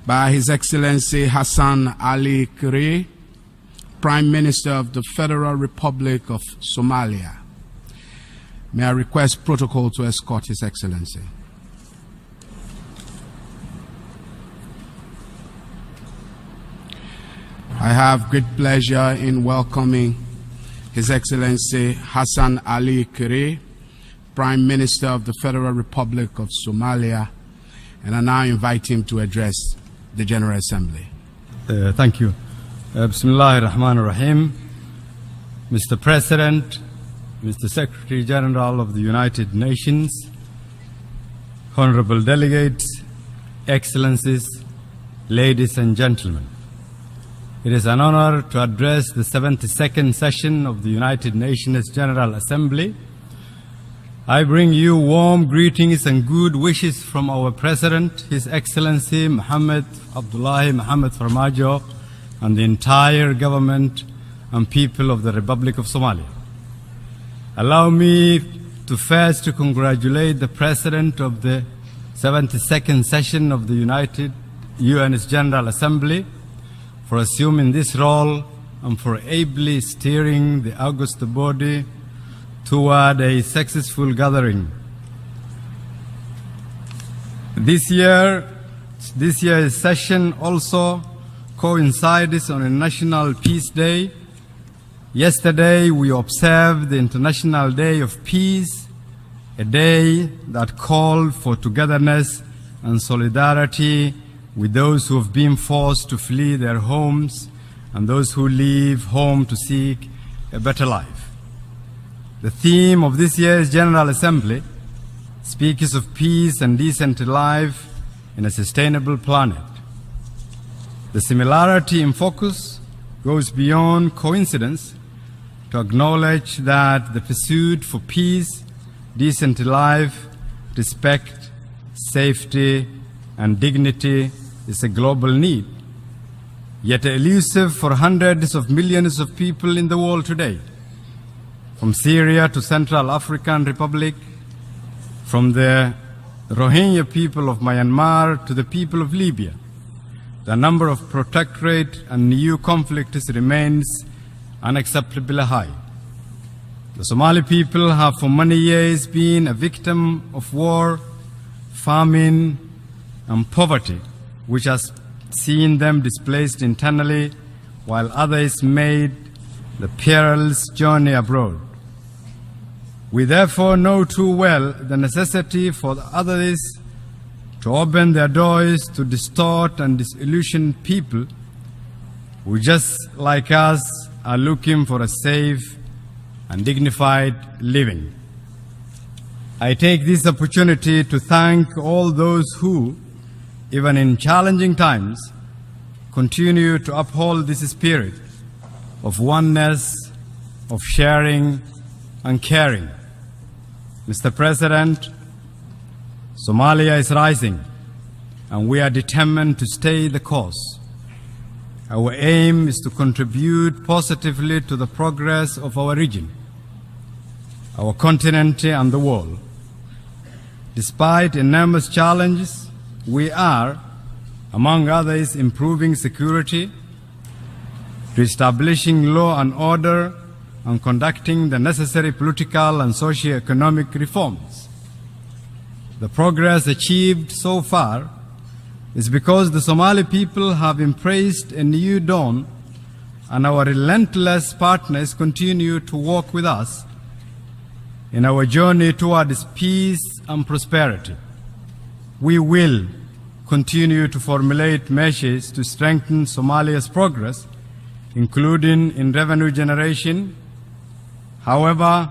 by His Excellency Xasan Cali Kheyre, Prime Minister of the Federal Republic of Somalia. May I request protocol to escort His Excellency. I have great pleasure in welcoming His Excellency Xasan Cali Kheyre, Prime Minister of the Federal Republic of Somalia, and I now invite him to address the General Assembly. Thank you. Bismillahir Rahmanir Rahim. Mr. President, Mr. Secretary General of the United Nations, honorable delegates, excellencies, ladies and gentlemen. It is an honor to address the 72nd session of the United Nations General Assembly. I bring you warm greetings and good wishes from our President, His Excellency Maxamed Cabdullahi Farmaajo, and the entire government and people of the Republic of Somalia. Allow me to first congratulate the President of the 72nd session of the United UN's General Assembly for assuming this role and for ably steering the august body toward a successful gathering. This year's session also coincides on a National Peace Day. Yesterday we observed the International Day of Peace, a day that called for togetherness and solidarity with those who have been forced to flee their homes and those who leave home to seek a better life. The theme of this year's General Assembly speaks of peace and decent life in a sustainable planet. The similarity in focus goes beyond coincidence to acknowledge that the pursuit for peace, decent life, respect, safety, and dignity is a global need, yet elusive for hundreds of millions of people in the world today. From Syria to Central African Republic, from the Rohingya people of Myanmar to the people of Libya, the number of protectorate and new conflicts remains unacceptably high. The Somali people have for many years been a victim of war, famine, and poverty, which has seen them displaced internally, while others made the perilous journey abroad. We therefore know too well the necessity for others to open their doors to distort and disillusion people who, just like us, are looking for a safe and dignified living. I take this opportunity to thank all those who, even in challenging times, continue to uphold this spirit of oneness, of sharing and caring. Mr. President, Somalia is rising, and we are determined to stay the course. Our aim is to contribute positively to the progress of our region, our continent, and the world. Despite enormous challenges, we are, among others, improving security, reestablishing law and order, and conducting the necessary political and socio-economic reforms. The progress achieved so far is because the Somali people have embraced a new dawn, and our relentless partners continue to work with us in our journey towards peace and prosperity. We will continue to formulate measures to strengthen Somalia's progress, including in revenue generation. However,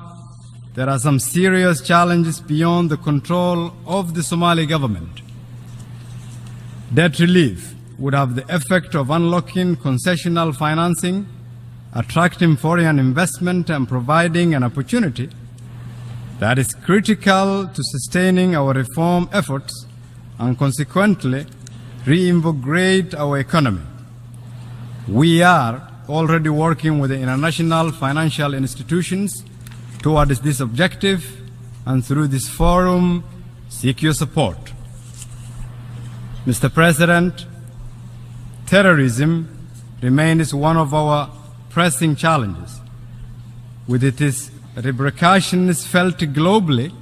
there are some serious challenges beyond the control of the Somali government. Debt relief would have the effect of unlocking concessional financing, attracting foreign investment, and providing an opportunity that is critical to sustaining our reform efforts and consequently reinvigorate our economy. We are already working with the international financial institutions towards this objective, and through this forum seek your support. Mr. President, terrorism remains one of our pressing challenges, with its repercussions felt globally.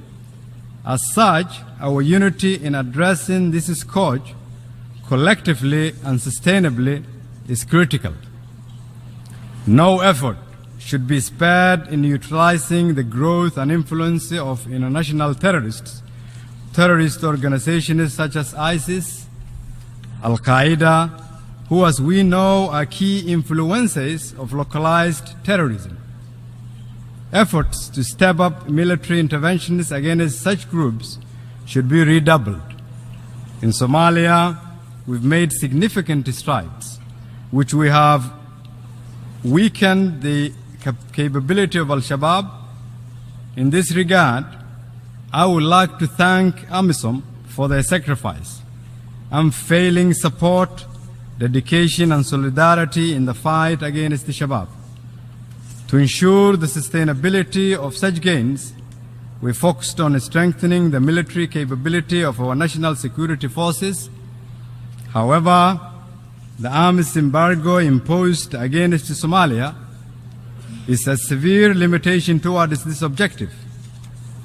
As such, our unity in addressing this scourge collectively and sustainably is critical. No effort should be spared in neutralizing the growth and influence of international terrorist organizations such as ISIS, Al-Qaeda, who, as we know, are key influences of localized terrorism. Efforts to step up military interventions against such groups should be redoubled. In Somalia, we've made significant strides, which we have weakened the capability of Al-Shabaab. In this regard, I would like to thank AMISOM for their sacrifice, unfailing support, dedication, and solidarity in the fight against the Shabaab. To ensure the sustainability of such gains, we focused on strengthening the military capability of our national security forces. However, the arms embargo imposed against Somalia is a severe limitation towards this objective.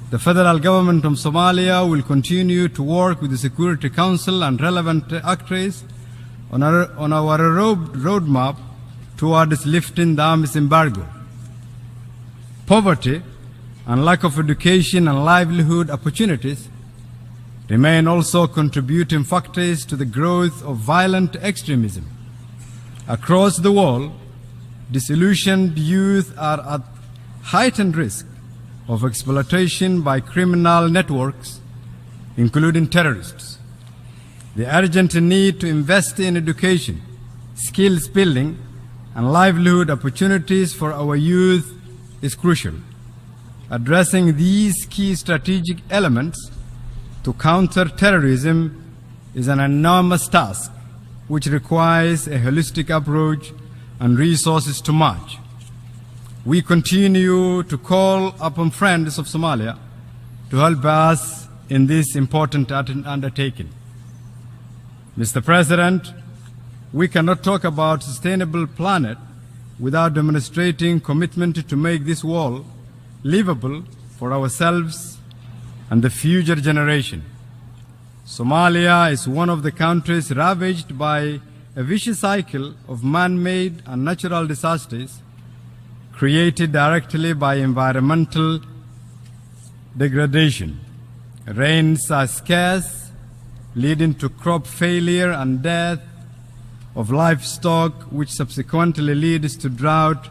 The federal government of Somalia will continue to work with the Security Council and relevant actors on our roadmap towards lifting the arms embargo. Poverty and lack of education and livelihood opportunities remain also contributing factors to the growth of violent extremism. Across the world, disillusioned youth are at heightened risk of exploitation by criminal networks, including terrorists. The urgent need to invest in education, skills building, and livelihood opportunities for our youth is crucial. Addressing these key strategic elements to counter terrorism is an enormous task which requires a holistic approach and resources to match. We continue to call upon friends of Somalia to help us in this important undertaking. Mr. President, we cannot talk about a sustainable planet without demonstrating commitment to make this world livable for ourselves and the future generation. Somalia is one of the countries ravaged by a vicious cycle of man-made and natural disasters created directly by environmental degradation. Rains are scarce, leading to crop failure and death of livestock, which subsequently leads to drought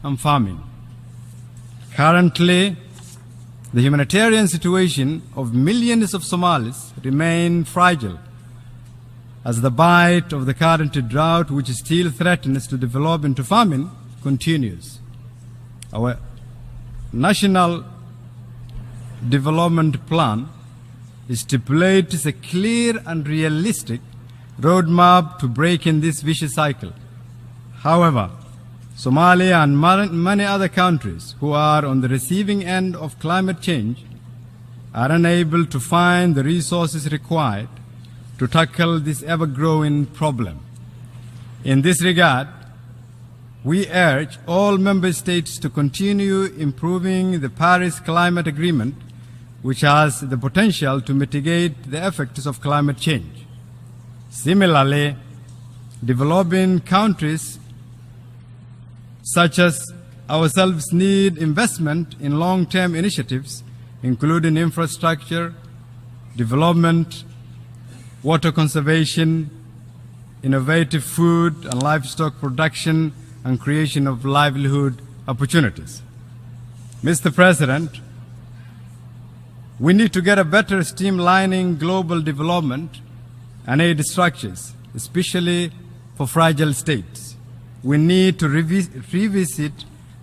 and famine. Currently, the humanitarian situation of millions of Somalis remain fragile as the bite of the current drought, which still threatens to develop into famine, continues. Our national development plan stipulates a clear and realistic roadmap to breaking this vicious cycle. However, Somalia and many other countries who are on the receiving end of climate change are unable to find the resources required to tackle this ever-growing problem. In this regard, we urge all member states to continue improving the Paris Climate Agreement, which has the potential to mitigate the effects of climate change. Similarly, developing countries such as ourselves need investment in long-term initiatives, including infrastructure, development, water conservation, innovative food and livestock production, and creation of livelihood opportunities. Mr. President, we need to get a better streamlining global development and aid structures, especially for fragile states. We need to revisit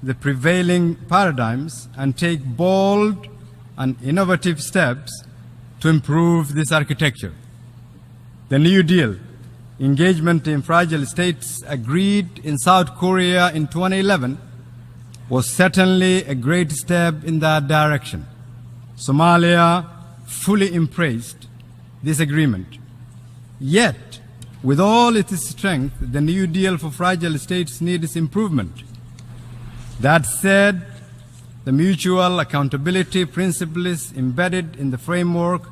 the prevailing paradigms and take bold and innovative steps to improve this architecture. The New Deal, engagement in fragile states agreed in South Korea in 2011, was certainly a great step in that direction. Somalia fully embraced this agreement. Yet, With all its strength, the New Deal for fragile states needs improvement. That said, the mutual accountability principles embedded in the framework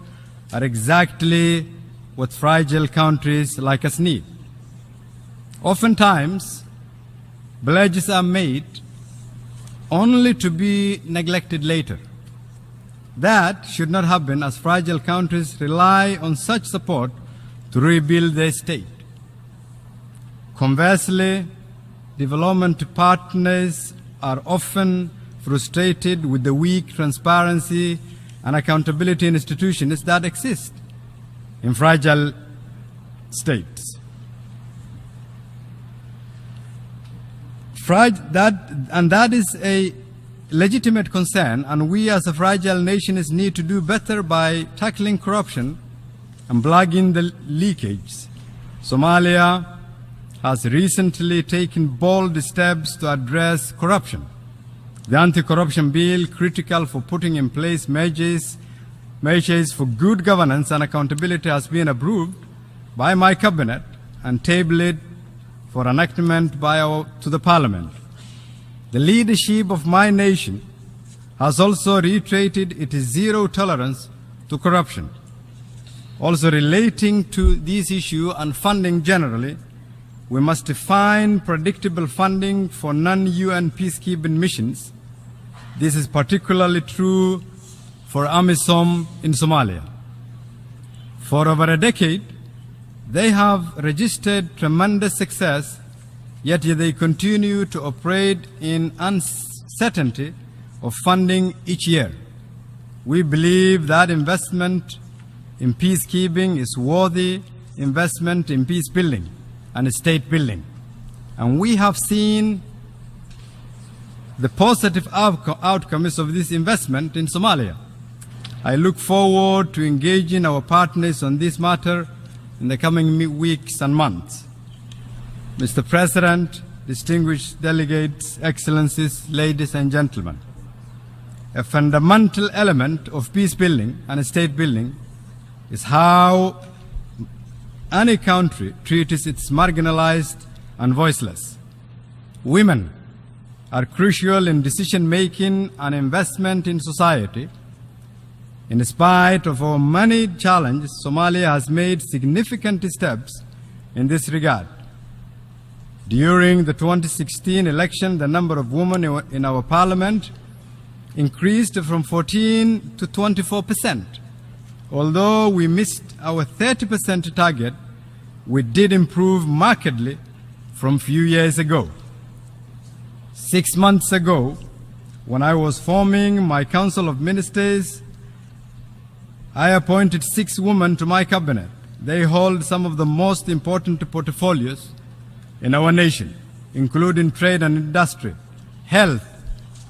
are exactly what fragile countries like us need. Oftentimes, pledges are made only to be neglected later. That should not happen, as fragile countries rely on such support to rebuild their state. Conversely, development partners are often frustrated with the weak transparency and accountability institutions that exist in fragile states. That is a legitimate concern, and we as a fragile nations need to do better by tackling corruption and plugging the leakage. Somalia has recently taken bold steps to address corruption. The anti-corruption bill, critical for putting in place measures for good governance and accountability, has been approved by my cabinet and tabled for enactment to the Parliament. The leadership of my nation has also reiterated its zero tolerance to corruption. Also relating to this issue and funding generally, we must find predictable funding for non-UN peacekeeping missions. This is particularly true for AMISOM in Somalia. For over a decade, they have registered tremendous success, yet they continue to operate in uncertainty of funding each year. We believe that investment in peacekeeping is worthy investment in peace building and state building. And we have seen the positive outcomes of this investment in Somalia. I look forward to engaging our partners on this matter in the coming weeks and months. Mr. President, distinguished delegates, excellencies, ladies and gentlemen, a fundamental element of peace building and state building is how any country treats its marginalized and voiceless. Women are crucial in decision-making and investment in society. In spite of our many challenges, Somalia has made significant steps in this regard. During the 2016 election, the number of women in our parliament increased from 14 to 24%. Although we missed our 30% target, we did improve markedly from a few years ago. 6 months ago, when I was forming my Council of Ministers, I appointed 6 women to my cabinet. They hold some of the most important portfolios in our nation, including trade and industry, health,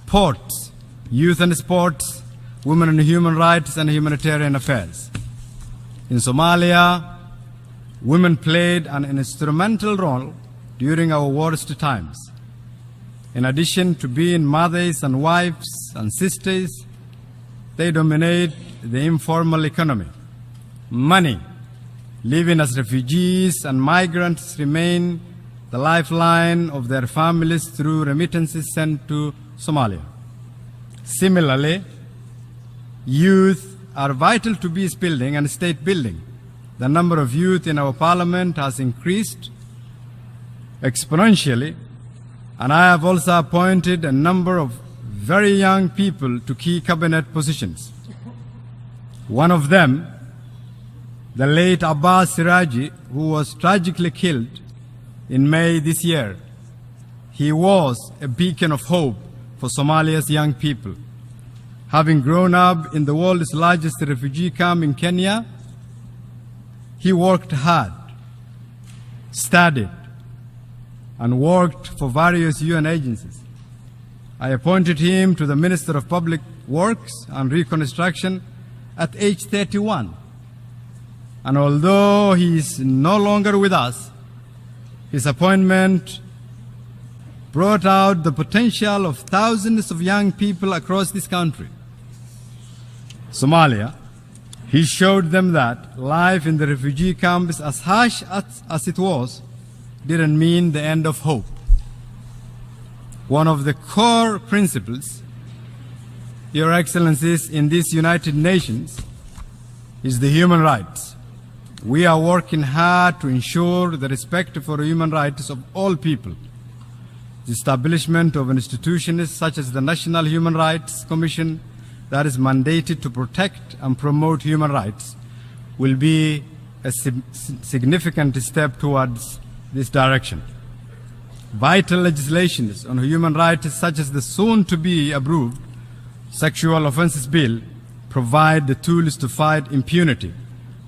ports, youth and sports, women and human rights, and humanitarian affairs. In Somalia, women played an instrumental role during our worst times. In addition to being mothers and wives and sisters, they dominate the informal economy. Many living as refugees and migrants remain the lifeline of their families through remittances sent to Somalia. Similarly, youth are vital to peace building and state building. The number of youth in our parliament has increased exponentially, and I have also appointed a number of very young people to key cabinet positions. One of them, the late Abbas Siraji, who was tragically killed in May this year. He was a beacon of hope for Somalia's young people. Having grown up in the world's largest refugee camp in Kenya, he worked hard, studied, and worked for various UN agencies. I appointed him to the Minister of Public Works and Reconstruction at age 31. And although he is no longer with us, his appointment brought out the potential of thousands of young people across this country. Somalia He showed them that life in the refugee camps, as harsh as it was, didn't mean the end of hope. One of the core principles, Your Excellencies, in these United Nations is the human rights. We are working hard to ensure the respect for human rights of all people. The establishment of institutions such as the National Human Rights Commission that is mandated to protect and promote human rights will be a significant step towards this direction. Vital legislation on human rights such as the soon-to-be approved Sexual Offences Bill provide the tools to fight impunity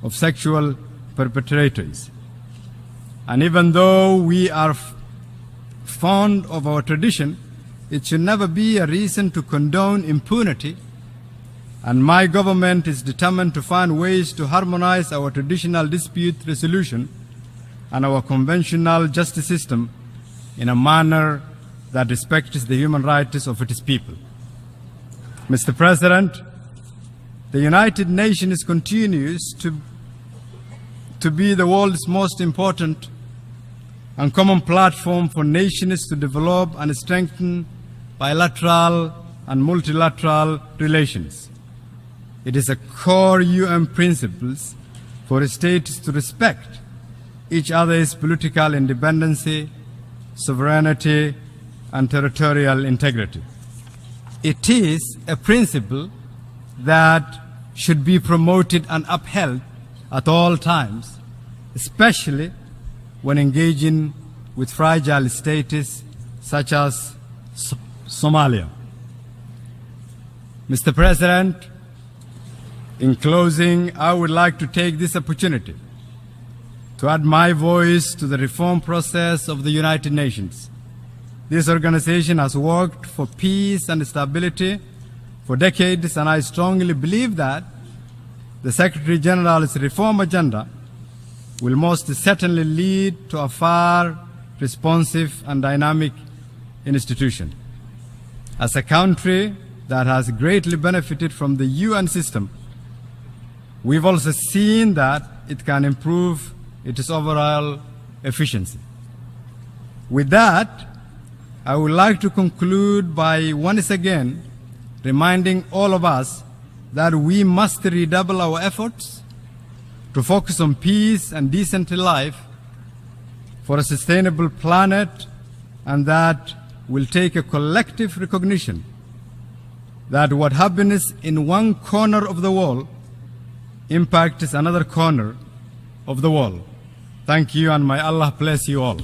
of sexual perpetrators. And even though we are fond of our tradition, it should never be a reason to condone impunity, and my government is determined to find ways to harmonize our traditional dispute resolution and our conventional justice system in a manner that respects the human rights of its people. Mr. President, the United Nations continues to be the world's most important and common platform for nations to develop and strengthen bilateral and multilateral relations. It is a core UN principle for states to respect each other's political independence, sovereignty, and territorial integrity. It is a principle that should be promoted and upheld at all times, especially when engaging with fragile states such as Somalia. Mr. President, in closing, I would like to take this opportunity to add my voice to the reform process of the United Nations. This organization has worked for peace and stability for decades, and I strongly believe that the Secretary General's reform agenda will most certainly lead to a far responsive and dynamic institution. As a country that has greatly benefited from the UN system, we've also seen that it can improve its overall efficiency. With that, I would like to conclude by once again reminding all of us that we must redouble our efforts to focus on peace and decent life for a sustainable planet, and that will take a collective recognition that what happens in one corner of the world impacts another corner of the world. Thank you, and may Allah bless you all.